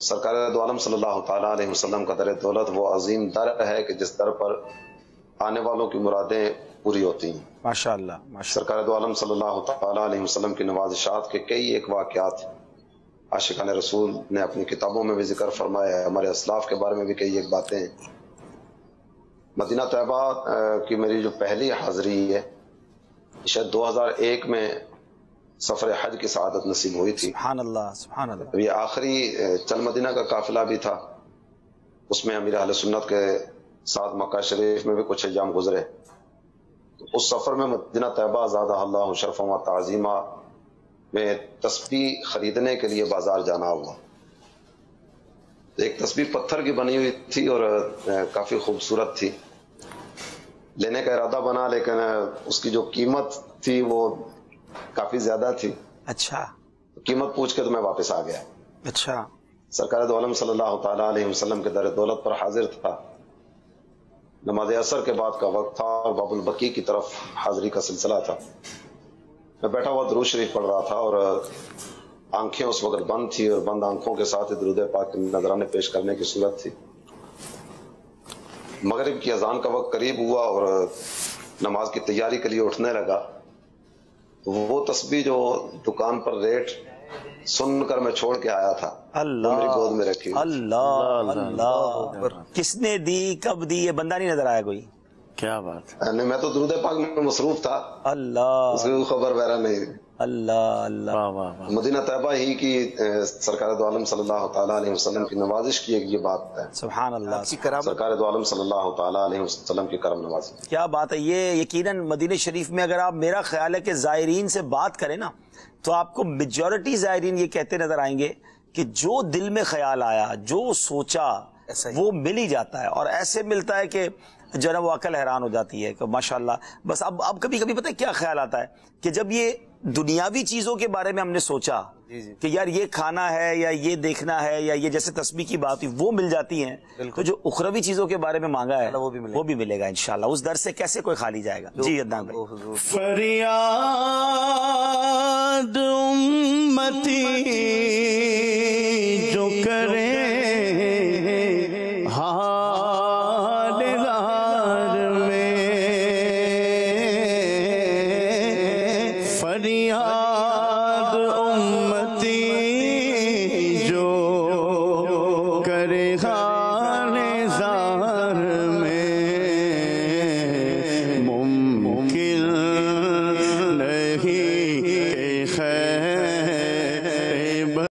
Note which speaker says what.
Speaker 1: سرکار دو عالم صلی اللہ تعالیٰ علیہ وسلم کا در دولت وہ عظیم در ہے کہ جس در پر آنے والوں کی مرادیں پوری ہوتی ہیں۔
Speaker 2: ماشاءاللہ
Speaker 1: سرکار دو عالم صلی اللہ تعالیٰ علیہ وسلم کی نوازشات کے کئی ایک واقعات عاشقان رسول نے اپنی کتابوں میں بھی ذکر فرمایا ہے، ہمارے اسلاف کے بارے میں بھی کئی ایک باتیں ہیں۔ مدینہ طیبہ کی میری جو پہلی حاضری ہے شاید 2001 میں سفر حج کی سعادت نصیب ہوئی تھی۔
Speaker 2: سبحان اللہ سبحان اللہ۔
Speaker 1: یہ آخری چل مدینہ کا قافلہ بھی تھا، اس میں امیر اہل سنت کے ساتھ مکہ شریف میں بھی کچھ ایام گزرے۔ اس سفر میں مدینہ طیبہ زادہ اللہ شرفا و تعظیمہ میں تسبیح خریدنے کے لیے بازار جانا ہوا۔ ایک تسبیح پتھر کی بنی ہوئی تھی اور کافی خوبصورت تھی، لینے کا ارادہ بنا، لیکن اس کی جو قیمت تھی وہ کافی زیادہ تھی۔
Speaker 2: اچھا،
Speaker 1: قیمت پوچھ کے تو میں واپس آ گیا۔
Speaker 2: اچھا،
Speaker 1: سرکار دو عالم صلی اللہ تعالیٰ علیہ وسلم کے در دولت پر حاضر تھا، نماز عصر کے بعد کا وقت تھا اور باب البقیع کی طرف حاضری کا سلسلہ تھا۔ میں بیٹھا ہوا درود شریف پڑھ رہا تھا اور آنکھیں اس وقت بند تھی اور بند آنکھوں کے ساتھ درود پاک کے نذرانے پیش کرنے کی صورت تھی۔ مغرب کی اذان کا وقت قریب ہوا اور نماز کی تیاری کے لیے اٹھنے لگا، تو وہ تسبیح جو دکان پر ریٹ سن کر میں چھوڑ کے آیا تھا،
Speaker 2: اللہ،
Speaker 1: وہ میری گود میں رکھی ہوئی۔
Speaker 2: اللہ اللہ، کس نے دی، کب دی، یہ بندہ نہیں نظر آیا کوئی؟
Speaker 3: کیا بات ہے۔
Speaker 1: نہیں، میں تو درود پاک میں مصروف تھا،
Speaker 2: اللہ
Speaker 1: اس کی خبر وغیرہ نہیں۔
Speaker 2: اللہ اللہ،
Speaker 3: واہ واہ واہ۔
Speaker 1: مدینہ طیبہ ہی کی سرکار دو عالم صلی اللہ تعالیٰ علیہ وسلم کی نوازش کی ایک یہ بات ہے۔
Speaker 2: سبحان اللہ،
Speaker 1: سرکار دو عالم صلی اللہ تعالیٰ علیہ وسلم کی کرم نوازی۔
Speaker 2: کیا بات ہے۔ یہ یقیناً مدینہ شریف میں اگر آپ، میرا خیال ہے کہ زائرین سے بات کریں نا تو آپ کو میجورٹی زائرین یہ کہتے نظر آئیں گے کہ جو دل میں خیال آیا، جو سوچا وہ مل ہی جاتا ہے، اور ایسے ملتا ہے کہ جو ہے وہ عقل حیران ہو جاتی ہے کہ ماشاءاللہ۔ بس اب کبھی کبھی پتہ ہے کیا خیال آتا ہے کہ جب یہ دنیاوی چیزوں کے بارے میں ہم نے سوچا کہ یار یہ کھانا ہے یا یہ دیکھنا ہے یا یہ جیسے تسبیح کی بات ہوئی وہ مل جاتی ہیں، تو جو اخروی چیزوں کے بارے میں مانگا ہے وہ بھی ملے گا انشاءاللہ۔ اس در سے کیسے کوئی خالی جائے گا۔ جی عدنان بھائی۔
Speaker 3: فریاد امتی